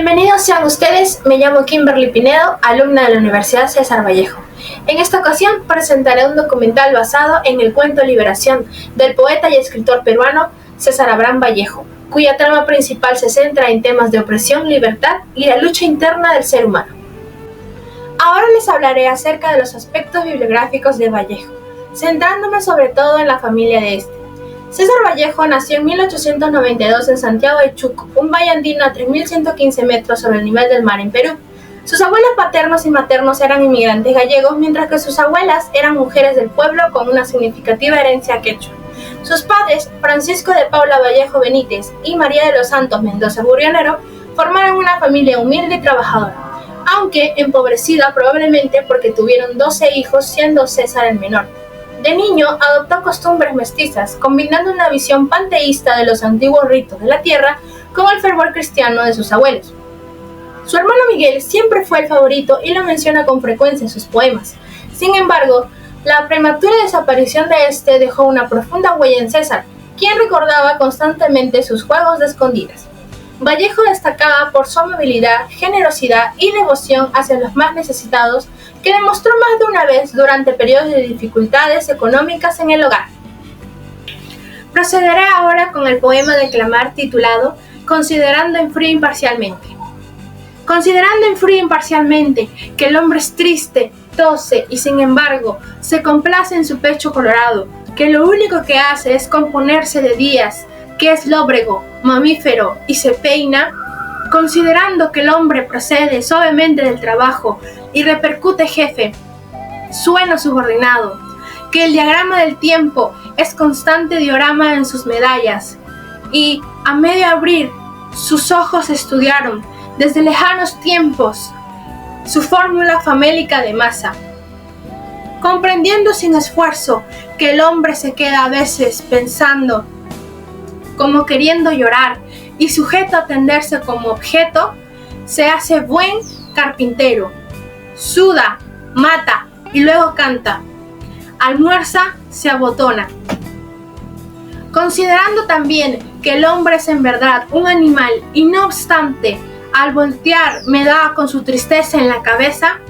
Bienvenidos sean ustedes, me llamo Kimberly Pinedo, alumna de la Universidad César Vallejo. En esta ocasión presentaré un documental basado en el cuento Liberación del poeta y escritor peruano César Abraham Vallejo, cuya trama principal se centra en temas de opresión, libertad y la lucha interna del ser humano. Ahora les hablaré acerca de los aspectos bibliográficos de Vallejo, centrándome sobre todo en la familia de este. César Vallejo nació en 1892 en Santiago de Chuco, un valle andino a 3.115 metros sobre el nivel del mar en Perú. Sus abuelos paternos y maternos eran inmigrantes gallegos, mientras que sus abuelas eran mujeres del pueblo con una significativa herencia quechua. Sus padres, Francisco de Paula Vallejo Benítez y María de los Santos Mendoza Burrionero, formaron una familia humilde y trabajadora, aunque empobrecida probablemente porque tuvieron 12 hijos, siendo César el menor. De niño adoptó costumbres mestizas, combinando una visión panteísta de los antiguos ritos de la tierra con el fervor cristiano de sus abuelos. Su hermano Miguel siempre fue el favorito y lo menciona con frecuencia en sus poemas. Sin embargo, la prematura desaparición de este dejó una profunda huella en César, quien recordaba constantemente sus juegos de escondidas. Vallejo destacaba por su amabilidad, generosidad y devoción hacia los más necesitados, que demostró más de una vez durante periodos de dificultades económicas en el hogar. Procederé ahora con el poema declamar titulado Considerando en frío imparcialmente. Considerando en frío imparcialmente que el hombre es triste, tose y sin embargo se complace en su pecho colorado, que lo único que hace es componerse de días, que es lóbrego, mamífero y se peina, considerando que el hombre procede suavemente del trabajo y repercute jefe, sueno subordinado, que el diagrama del tiempo es constante diorama en sus medallas, y a medio abrir sus ojos estudiaron desde lejanos tiempos su fórmula famélica de masa, comprendiendo sin esfuerzo que el hombre se queda a veces pensando, como queriendo llorar, y sujeto a tenderse como objeto, se hace buen carpintero, suda, mata y luego canta, almuerza, se abotona. Considerando también que el hombre es en verdad un animal y no obstante, al voltear me da con su tristeza en la cabeza,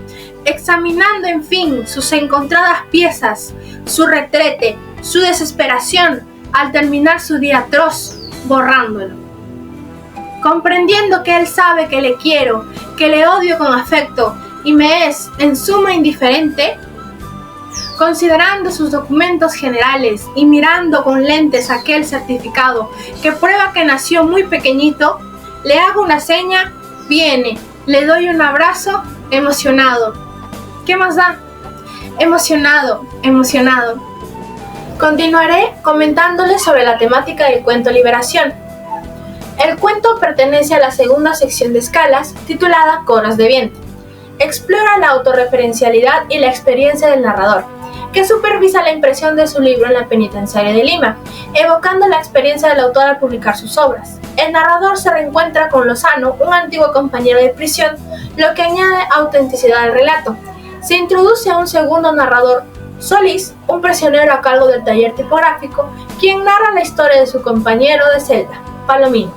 examinando en fin sus encontradas piezas, su retrete, su desesperación, al terminar su día atroz, borrándolo. Comprendiendo que él sabe que le quiero, que le odio con afecto y me es en suma indiferente, considerando sus documentos generales y mirando con lentes aquel certificado que prueba que nació muy pequeñito, le hago una seña, viene, le doy un abrazo, emocionado. ¿Qué más da? Emocionado. Continuaré comentándoles sobre la temática del cuento Liberación. El cuento pertenece a la segunda sección de escalas, titulada Coros de Viento. Explora la autorreferencialidad y la experiencia del narrador, que supervisa la impresión de su libro en la penitenciaria de Lima, evocando la experiencia del autor al publicar sus obras. El narrador se reencuentra con Lozano, un antiguo compañero de prisión, lo que añade autenticidad al relato. Se introduce a un segundo narrador, Solís, un prisionero a cargo del taller tipográfico, quien narra la historia de su compañero de celda, Palomino,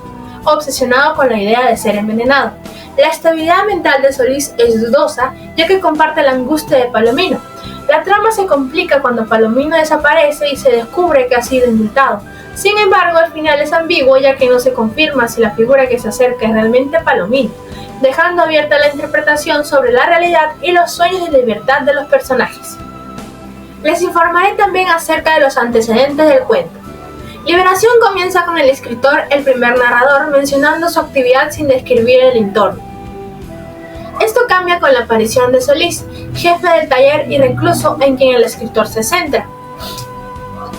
obsesionado con la idea de ser envenenado. La estabilidad mental de Solís es dudosa, ya que comparte la angustia de Palomino. La trama se complica cuando Palomino desaparece y se descubre que ha sido indultado. Sin embargo, el final es ambiguo, ya que no se confirma si la figura que se acerca es realmente Palomino, dejando abierta la interpretación sobre la realidad y los sueños de libertad de los personajes. Les informaré también acerca de los antecedentes del cuento. Liberación comienza con el escritor, el primer narrador, mencionando su actividad sin describir el entorno. Esto cambia con la aparición de Solís, jefe del taller y recluso en quien el escritor se centra.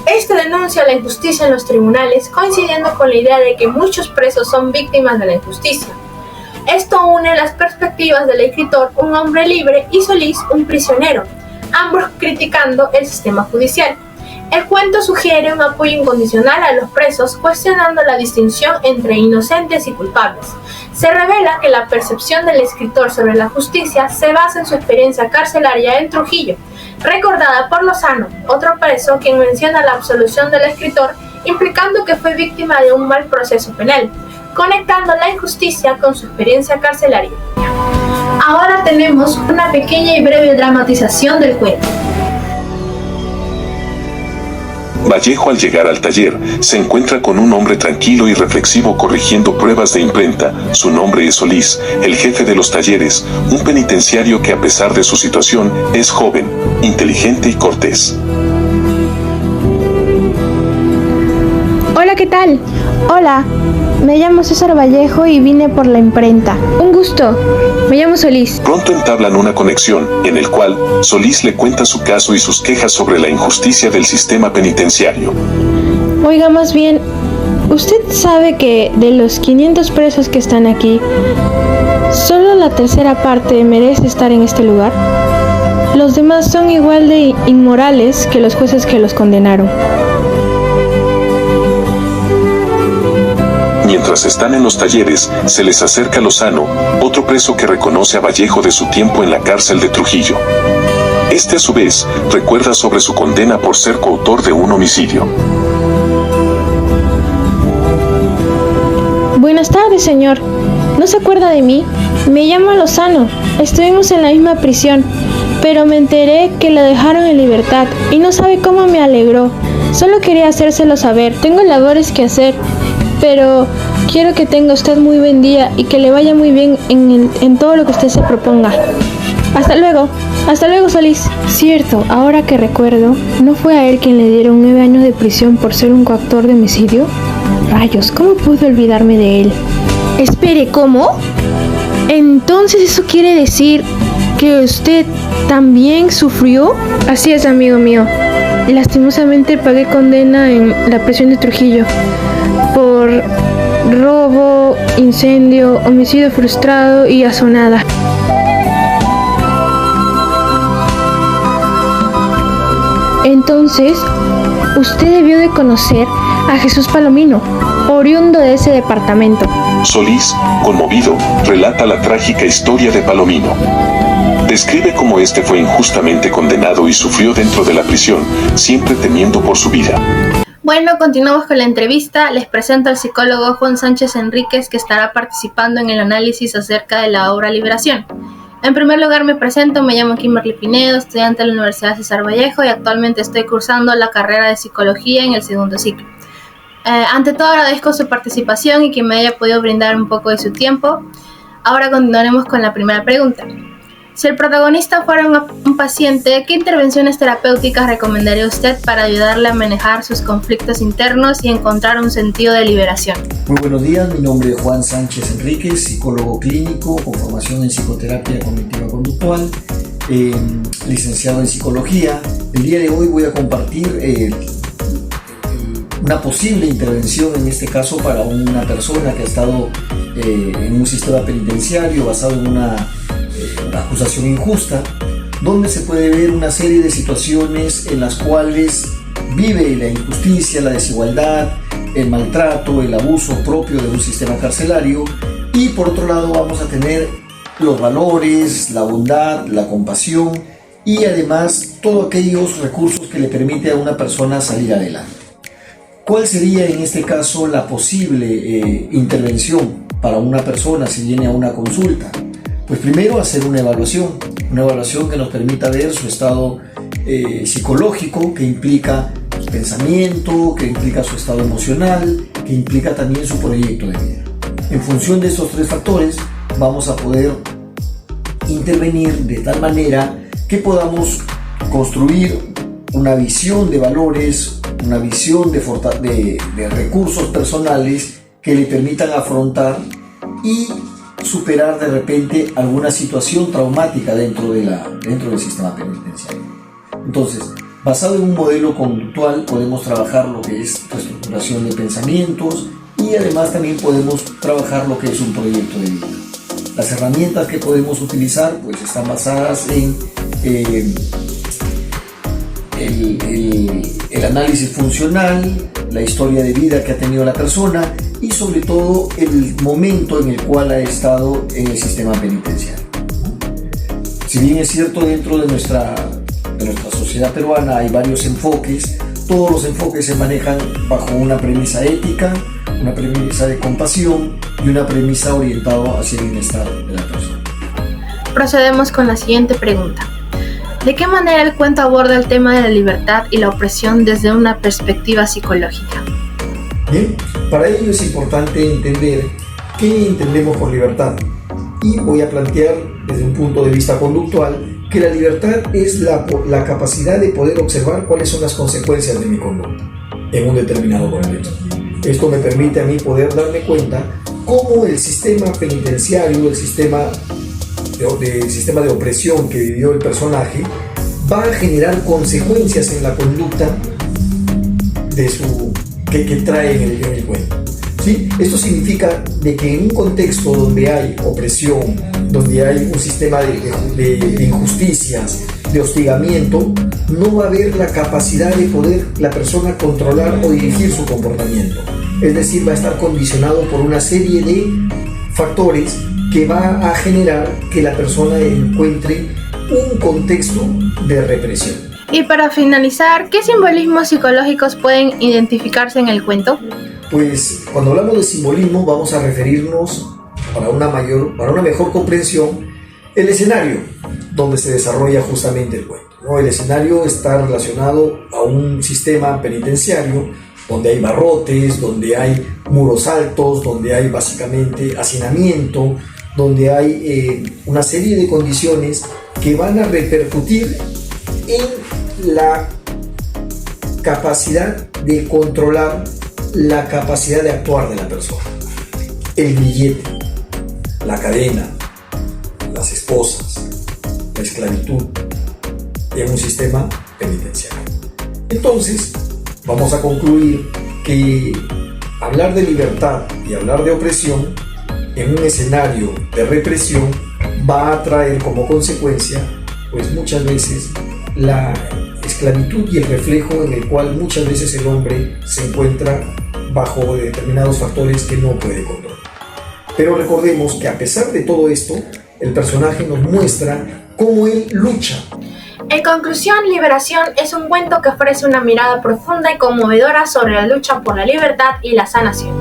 Este denuncia la injusticia en los tribunales, coincidiendo con la idea de que muchos presos son víctimas de la injusticia. Esto une las perspectivas del escritor, un hombre libre, y Solís, un prisionero, ambos criticando el sistema judicial. El cuento sugiere un apoyo incondicional a los presos, cuestionando la distinción entre inocentes y culpables. Se revela que la percepción del escritor sobre la justicia se basa en su experiencia carcelaria en Trujillo, recordada por Lozano, otro preso, quien menciona la absolución del escritor, implicando que fue víctima de un mal proceso penal. conectando la injusticia con su experiencia carcelaria. Ahora tenemos una pequeña y breve dramatización del cuento. Vallejo, al llegar al taller, se encuentra con un hombre tranquilo y reflexivo corrigiendo pruebas de imprenta. Su nombre es Solís, el jefe de los talleres, un penitenciario que, a pesar de su situación, es joven, inteligente y cortés. Hola, ¿qué tal? Hola, me llamo César Vallejo y vine por la imprenta. Un gusto, me llamo Solís. Pronto entablan una conexión, en el cual Solís le cuenta su caso y sus quejas sobre la injusticia del sistema penitenciario. Oiga, más bien, ¿usted sabe que de los 500 presos que están aquí, solo la tercera parte merece estar en este lugar? Los demás son igual de inmorales que los jueces que los condenaron. Mientras están en los talleres, se les acerca Lozano, otro preso que reconoce a Vallejo de su tiempo en la cárcel de Trujillo. Este, a su vez, recuerda sobre su condena por ser coautor de un homicidio. Buenas tardes, señor. ¿No se acuerda de mí? Me llamo Lozano. Estuvimos en la misma prisión, pero me enteré que la dejaron en libertad y no sabe cómo me alegró. Solo quería hacérselo saber. Tengo labores que hacer, pero quiero que tenga usted muy buen día y que le vaya muy bien en todo lo que usted se proponga. Hasta luego, Solís. Cierto, ahora que recuerdo, ¿no fue a él quien le dieron 9 años de prisión por ser un coautor de homicidio? Rayos, ¿cómo pude olvidarme de él? Espere, ¿cómo? Entonces eso quiere decir que usted también sufrió. Así es, amigo mío. Lastimosamente pagué condena en la prisión de Trujillo por robo, incendio, homicidio frustrado y asonada. Entonces, usted debió de conocer a Jesús Palomino, oriundo de ese departamento. Solís, conmovido, relata la trágica historia de Palomino. Describe cómo este fue injustamente condenado y sufrió dentro de la prisión, siempre temiendo por su vida. Bueno, continuamos con la entrevista. Les presento al psicólogo Juan Sánchez Enríquez, que estará participando en el análisis acerca de la obra Liberación. En primer lugar me presento, me llamo Kimberly Pinedo, estudiante de la Universidad César Vallejo y actualmente estoy cursando la carrera de Psicología en el segundo ciclo. Ante todo agradezco su participación y que me haya podido brindar un poco de su tiempo. Ahora continuaremos con la primera pregunta. Si el protagonista fuera un paciente, ¿qué intervenciones terapéuticas recomendaría usted para ayudarle a manejar sus conflictos internos y encontrar un sentido de liberación? Muy buenos días, mi nombre es Juan Sánchez Enríquez, psicólogo clínico con formación en psicoterapia cognitiva conductual, licenciado en psicología. El día de hoy voy a compartir una posible intervención, en este caso para una persona que ha estado en un sistema penitenciario basado en una acusación injusta, donde se puede ver una serie de situaciones en las cuales vive la injusticia, la desigualdad, el maltrato, el abuso propio de un sistema carcelario, y por otro lado vamos a tener los valores, la bondad, la compasión y además todos aquellos recursos que le permiten a una persona salir adelante. ¿Cuál sería en este caso la posible intervención para una persona si viene a una consulta? Pues primero hacer una evaluación que nos permita ver su estado psicológico, que implica su pensamiento, que implica su estado emocional, que implica también su proyecto de vida. En función de estos 3 factores vamos a poder intervenir de tal manera que podamos construir una visión de valores, una visión de recursos personales que le permitan afrontar y superar de repente alguna situación traumática dentro del sistema penitenciario. Entonces, basado en un modelo conductual podemos trabajar lo que es reestructuración de pensamientos y además también podemos trabajar lo que es un proyecto de vida. Las herramientas que podemos utilizar pues están basadas en el análisis funcional, la historia de vida que ha tenido la persona y sobre todo el momento en el cual ha estado en el sistema penitenciario. Si bien es cierto, dentro de nuestra sociedad peruana hay varios enfoques, todos los enfoques se manejan bajo una premisa ética, una premisa de compasión y una premisa orientada hacia el bienestar de la persona. Procedemos con la siguiente pregunta. ¿De qué manera el cuento aborda el tema de la libertad y la opresión desde una perspectiva psicológica? Bien, para ello es importante entender qué entendemos por libertad. Y voy a plantear desde un punto de vista conductual que la libertad es la capacidad de poder observar cuáles son las consecuencias de mi conducta en un determinado contexto. Esto me permite a mí poder darme cuenta cómo el sistema penitenciario, el sistema de opresión que vivió el personaje, va a generar consecuencias en la conducta que trae en el cuento. ¿Sí? Esto significa de que en un contexto donde hay opresión, donde hay un sistema de injusticias, de hostigamiento, no va a haber la capacidad de poder la persona controlar o dirigir su comportamiento. Es decir, va a estar condicionado por una serie de factores que va a generar que la persona encuentre un contexto de represión. Y para finalizar, ¿qué simbolismos psicológicos pueden identificarse en el cuento? Pues cuando hablamos de simbolismo vamos a referirnos para una mejor comprensión el escenario donde se desarrolla justamente el cuento, ¿no? El escenario está relacionado a un sistema penitenciario donde hay barrotes, donde hay muros altos, donde hay básicamente hacinamiento, donde hay una serie de condiciones que van a repercutir en la capacidad de controlar, la capacidad de actuar de la persona. El grillete, la cadena, las esposas, la esclavitud en un sistema penitenciario. Entonces, vamos a concluir que hablar de libertad y hablar de opresión en un escenario de represión va a traer como consecuencia, pues muchas veces, la esclavitud y el reflejo en el cual muchas veces el hombre se encuentra bajo determinados factores que no puede controlar. Pero recordemos que a pesar de todo esto, el personaje nos muestra cómo él lucha. En conclusión, Liberación es un cuento que ofrece una mirada profunda y conmovedora sobre la lucha por la libertad y la sanación.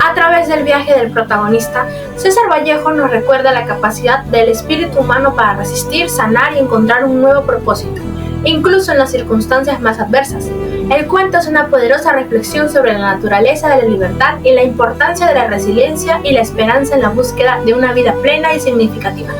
A través del viaje del protagonista, César Vallejo nos recuerda la capacidad del espíritu humano para resistir, sanar y encontrar un nuevo propósito, incluso en las circunstancias más adversas. El cuento es una poderosa reflexión sobre la naturaleza de la libertad y la importancia de la resiliencia y la esperanza en la búsqueda de una vida plena y significativa.